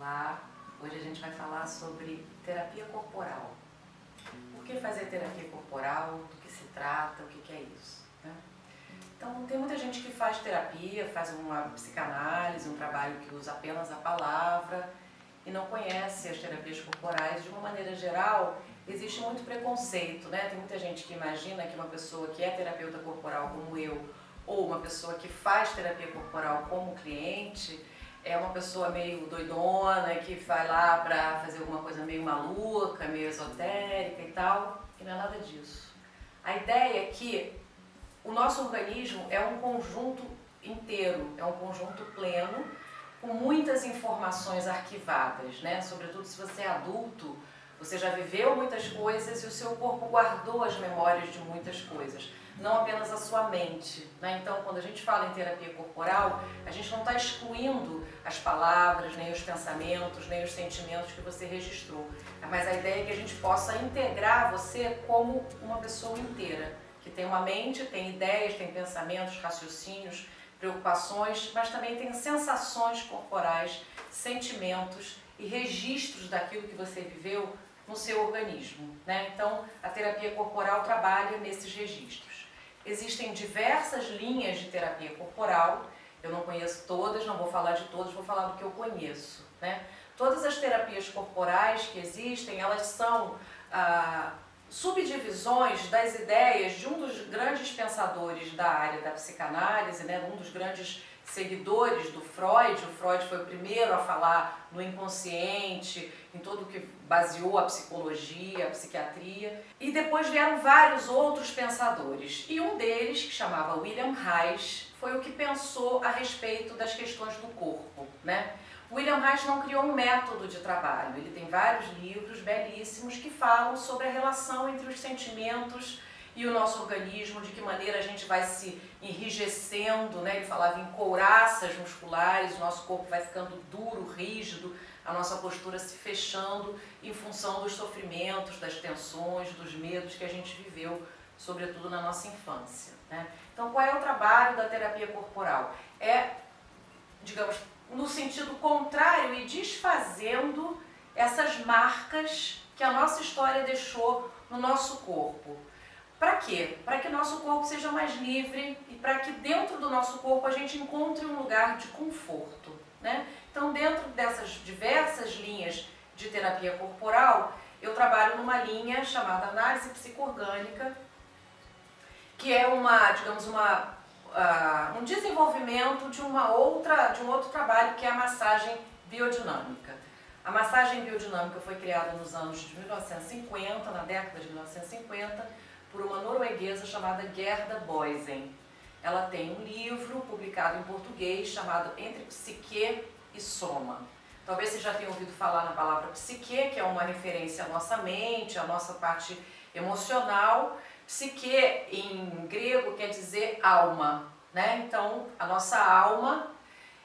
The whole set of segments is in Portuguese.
Olá, hoje a gente vai falar sobre terapia corporal. Por que fazer terapia corporal, do que se trata, o que é isso, né? Então, tem muita gente que faz terapia, faz uma psicanálise, um trabalho que usa apenas a palavra e não conhece as terapias corporais. De uma maneira geral, existe muito preconceito, né? Tem muita gente que imagina que uma pessoa que é terapeuta corporal como eu, ou uma pessoa que faz terapia corporal como cliente, é uma pessoa meio doidona, que vai lá para fazer alguma coisa meio maluca, meio esotérica e tal, e não é nada disso. A ideia é que o nosso organismo é um conjunto inteiro, é um conjunto pleno, com muitas informações arquivadas, né? Sobretudo se você é adulto, você já viveu muitas coisas e o seu corpo guardou as memórias de muitas coisas, não apenas a sua mente, né? Então, quando a gente fala em terapia corporal, a gente não está excluindo as palavras, nem os pensamentos, nem os sentimentos que você registrou, mas a ideia é que a gente possa integrar você como uma pessoa inteira, que tem uma mente, tem ideias, tem pensamentos, raciocínios, preocupações, mas também tem sensações corporais, sentimentos e registros daquilo que você viveu no seu organismo, né? Então, a terapia corporal trabalha nesses registros. Existem diversas linhas de terapia corporal, eu não conheço todas, não vou falar de todas, vou falar do que eu conheço, né? Todas as terapias corporais que existem, elas são subdivisões das ideias de um dos grandes pensadores da área da psicanálise, né? Um dos grandes seguidores do Freud. O Freud foi o primeiro a falar no inconsciente, em tudo que baseou a psicologia, a psiquiatria. E depois vieram vários outros pensadores. E um deles, que chamava William Reich, foi o que pensou a respeito das questões do corpo, né? William Reich não criou um método de trabalho. Ele tem vários livros belíssimos que falam sobre a relação entre os sentimentos e o nosso organismo, de que maneira a gente vai se enrijecendo, né? Ele falava em couraças musculares, o nosso corpo vai ficando duro, rígido, a nossa postura se fechando em função dos sofrimentos, das tensões, dos medos que a gente viveu, sobretudo na nossa infância, né? Então, qual é o trabalho da terapia corporal? É, digamos, no sentido contrário e desfazendo essas marcas que a nossa história deixou no nosso corpo. Para quê? Para que o nosso corpo seja mais livre e para que dentro do nosso corpo a gente encontre um lugar de conforto, né? Então, dentro dessas diversas linhas de terapia corporal, eu trabalho numa linha chamada análise psicoorgânica, que é um desenvolvimento de um outro trabalho, que é a massagem biodinâmica. A massagem biodinâmica foi criada nos anos de 1950, na década de 1950, por uma norueguesa chamada Gerda Boysen. Ela tem um livro publicado em português chamado Entre Psique e Soma. Talvez você já tenha ouvido falar na palavra psique, que é uma referência à nossa mente, à nossa parte emocional. Psique, em grego, quer dizer alma, né? Então, a nossa alma.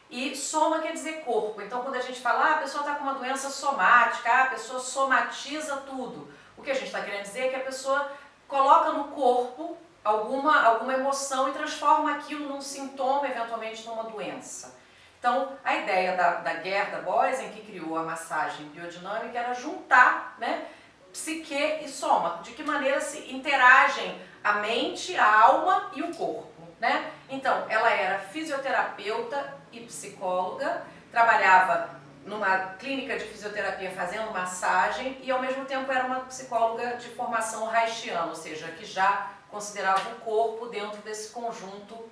E soma quer dizer corpo. Então, quando a gente fala, a pessoa está com uma doença somática, a pessoa somatiza tudo. O que a gente está querendo dizer é que a pessoa coloca no corpo alguma emoção e transforma aquilo num sintoma, eventualmente numa doença. Então, a ideia da Gerda Boysen, que criou a massagem biodinâmica, era juntar, né, psique e soma, de que maneira se interagem a mente, a alma e o corpo, né? Então, ela era fisioterapeuta e psicóloga, trabalhava numa clínica de fisioterapia fazendo massagem e ao mesmo tempo era uma psicóloga de formação reichiana, ou seja, que já considerava o corpo dentro desse conjunto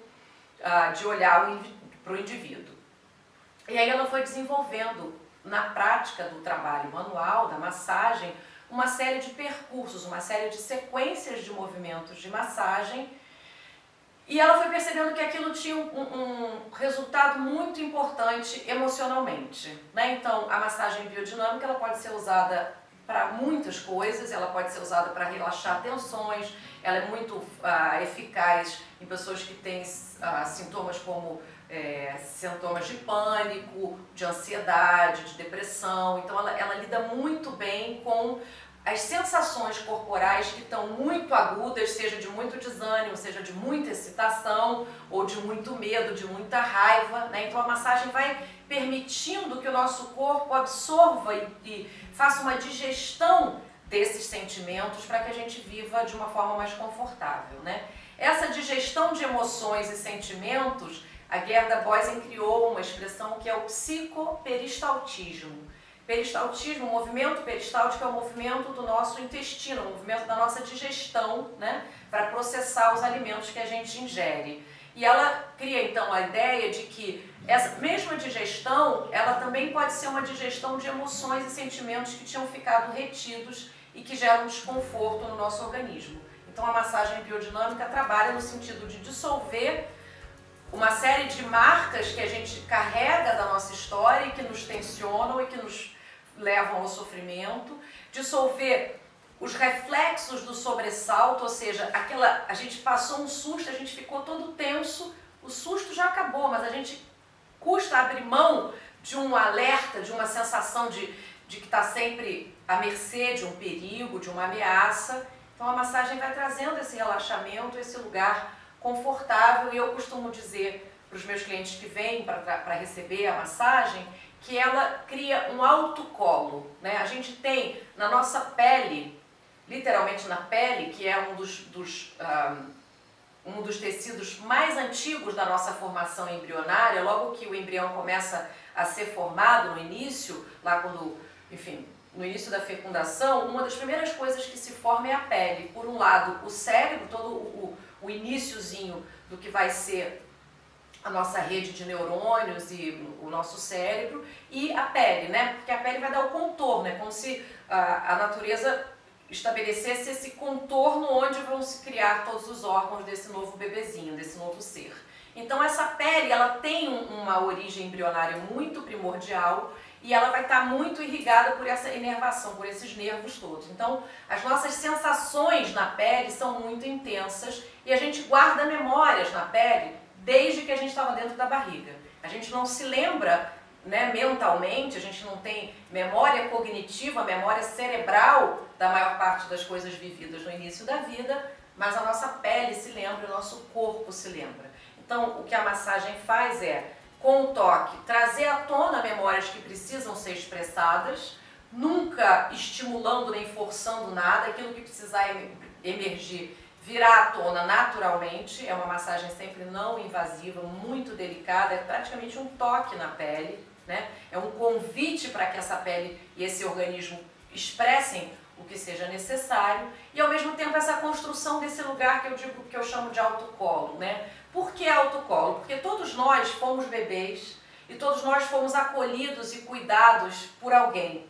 de olhar para o indivíduo. E aí ela foi desenvolvendo na prática do trabalho manual, da massagem, uma série de percursos, uma série de sequências de movimentos de massagem. E ela foi percebendo que aquilo tinha um resultado muito importante emocionalmente, né? Então, a massagem biodinâmica ela pode ser usada para muitas coisas, ela pode ser usada para relaxar tensões, ela é muito eficaz em pessoas que têm sintomas como sintomas de pânico, de ansiedade, de depressão. Então, ela lida muito bem com as sensações corporais que estão muito agudas, seja de muito desânimo, seja de muita excitação, ou de muito medo, de muita raiva, né? Então a massagem vai permitindo que o nosso corpo absorva e faça uma digestão desses sentimentos para que a gente viva de uma forma mais confortável, né? Essa digestão de emoções e sentimentos, a Gerda Boysen criou uma expressão que é o psicoperistaltismo. Peristaltismo, o movimento peristáltico é o movimento do nosso intestino, o movimento da nossa digestão, né, para processar os alimentos que a gente ingere. E ela cria então a ideia de que essa mesma digestão, ela também pode ser uma digestão de emoções e sentimentos que tinham ficado retidos e que geram desconforto no nosso organismo. Então a massagem biodinâmica trabalha no sentido de dissolver uma série de marcas que a gente carrega da nossa história e que nos tensionam e que nos levam ao sofrimento, dissolver os reflexos do sobressalto, ou seja, a gente passou um susto, a gente ficou todo tenso, o susto já acabou, mas a gente custa abrir mão de um alerta, de uma sensação de que está sempre à mercê de um perigo, de uma ameaça. Então a massagem vai trazendo esse relaxamento, esse lugar confortável, e eu costumo dizer para os meus clientes que vêm para receber a massagem que ela cria um autocolo, né? A gente tem na nossa pele, literalmente na pele, que é um dos tecidos mais antigos da nossa formação embrionária, logo que o embrião começa a ser formado no início, lá quando, enfim, no início da fecundação, uma das primeiras coisas que se forma é a pele. Por um lado, o cérebro, todo o iniciozinho do que vai ser a nossa rede de neurônios e o nosso cérebro, e a pele, né? Porque a pele vai dar o contorno, é como se a natureza estabelecesse esse contorno onde vão se criar todos os órgãos desse novo bebezinho, desse novo ser. Então essa pele, ela tem uma origem embrionária muito primordial e ela vai estar muito irrigada por essa inervação, por esses nervos todos. Então as nossas sensações na pele são muito intensas e a gente guarda memórias na pele desde que a gente estava dentro da barriga. A gente não se lembra, né, mentalmente, a gente não tem memória cognitiva, memória cerebral da maior parte das coisas vividas no início da vida, mas a nossa pele se lembra, o nosso corpo se lembra. Então, o que a massagem faz é, com o toque, trazer à tona memórias que precisam ser expressadas, nunca estimulando nem forçando nada, aquilo que precisar emergir virá à tona naturalmente. É uma massagem sempre não invasiva, muito delicada, é praticamente um toque na pele, né? É um convite para que essa pele e esse organismo expressem o que seja necessário e ao mesmo tempo essa construção desse lugar que eu chamo de autocolo, né? Por que autocolo? Porque todos nós fomos bebês e todos nós fomos acolhidos e cuidados por alguém.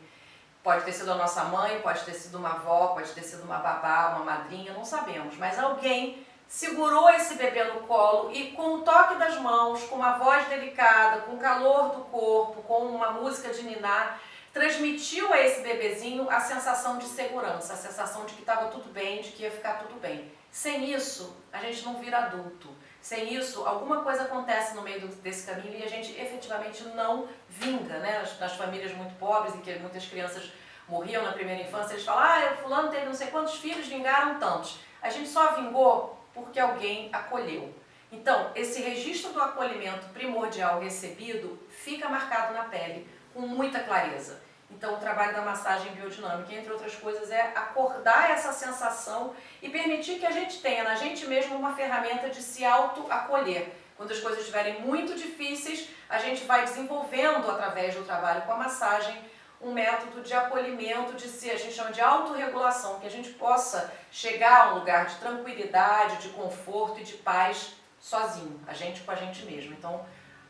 Pode ter sido a nossa mãe, pode ter sido uma avó, pode ter sido uma babá, uma madrinha, não sabemos. Mas alguém segurou esse bebê no colo e com o toque das mãos, com uma voz delicada, com o calor do corpo, com uma música de ninar, transmitiu a esse bebezinho a sensação de segurança, a sensação de que estava tudo bem, de que ia ficar tudo bem. Sem isso, a gente não vira adulto. Sem isso, alguma coisa acontece no meio desse caminho e a gente efetivamente não vinga, né? Nas famílias muito pobres, em que muitas crianças morriam na primeira infância, eles falam, fulano teve não sei quantos filhos, vingaram tantos. A gente só vingou porque alguém acolheu. Então, esse registro do acolhimento primordial recebido fica marcado na pele com muita clareza. Então, o trabalho da massagem biodinâmica, entre outras coisas, é acordar essa sensação e permitir que a gente tenha na gente mesmo uma ferramenta de se auto-acolher. Quando as coisas estiverem muito difíceis, a gente vai desenvolvendo, através do trabalho com a massagem, um método de acolhimento, a gente chama de autorregulação, que a gente possa chegar a um lugar de tranquilidade, de conforto e de paz sozinho, a gente com a gente mesmo. Então,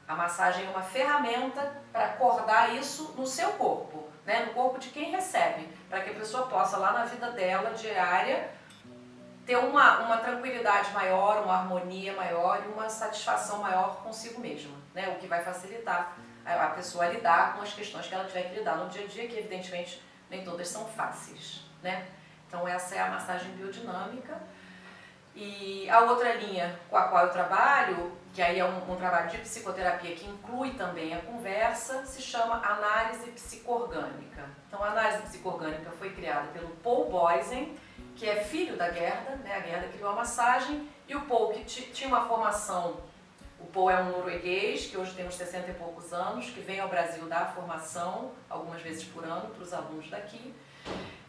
a massagem é uma ferramenta para acordar isso no seu corpo, né? No corpo de quem recebe, para que a pessoa possa, lá na vida dela, diária, ter uma tranquilidade maior, uma harmonia maior e uma satisfação maior consigo mesma, né? O que vai facilitar a pessoa a lidar com as questões que ela tiver que lidar no dia a dia, que evidentemente nem todas são fáceis, né? Então essa é a massagem biodinâmica. E a outra linha com a qual eu trabalho, que aí é um trabalho de psicoterapia que inclui também a conversa, se chama análise psicoorgânica. Então, a análise psicoorgânica foi criada pelo Paul Boysen, que é filho da Gerda, né? A Gerda criou a massagem, e o Paul, que tinha uma formação, o Paul é um norueguês, que hoje tem uns 60 e poucos anos, que vem ao Brasil dar formação, algumas vezes por ano, para os alunos daqui.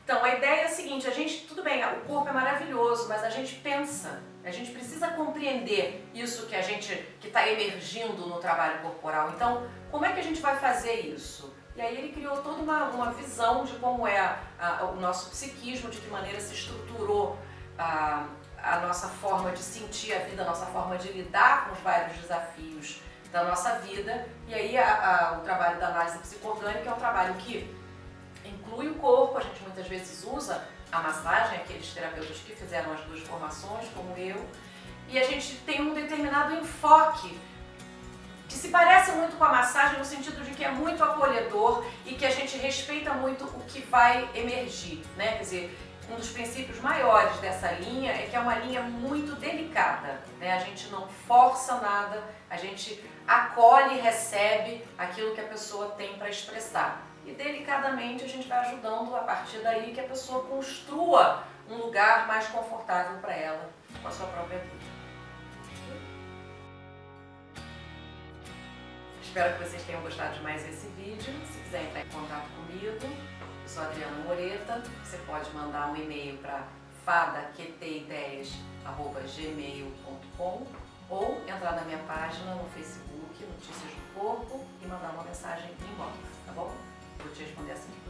Então, a ideia é a seguinte, a gente, tudo bem, o corpo é maravilhoso, mas a gente pensa, a gente precisa compreender isso que está emergindo no trabalho corporal. Então, como é que a gente vai fazer isso? E aí ele criou toda uma visão de como é o nosso psiquismo, de que maneira se estruturou a nossa forma de sentir a vida, a nossa forma de lidar com os vários desafios da nossa vida. E aí o trabalho da análise psicoorgânica é um trabalho que inclui o corpo, a gente muitas vezes usa a massagem, aqueles terapeutas que fizeram as duas formações, como eu, e a gente tem um determinado enfoque que se parece muito com a massagem no sentido de que é muito acolhedor e que a gente respeita muito o que vai emergir, né? Quer dizer, um dos princípios maiores dessa linha é que é uma linha muito delicada, né? A gente não força nada, a gente acolhe e recebe aquilo que a pessoa tem para expressar. E delicadamente a gente vai ajudando a partir daí que a pessoa construa um lugar mais confortável para ela com a sua própria vida. Espero que vocês tenham gostado de mais esse vídeo. Se quiser entrar em contato comigo, eu sou Adriana Moreta. Você pode mandar um e-mail para fadaQTideias@gmail.com ou entrar na minha página no Facebook, Notícias do Corpo, e mandar uma mensagem em inbox, tá bom? Vou te responder assim que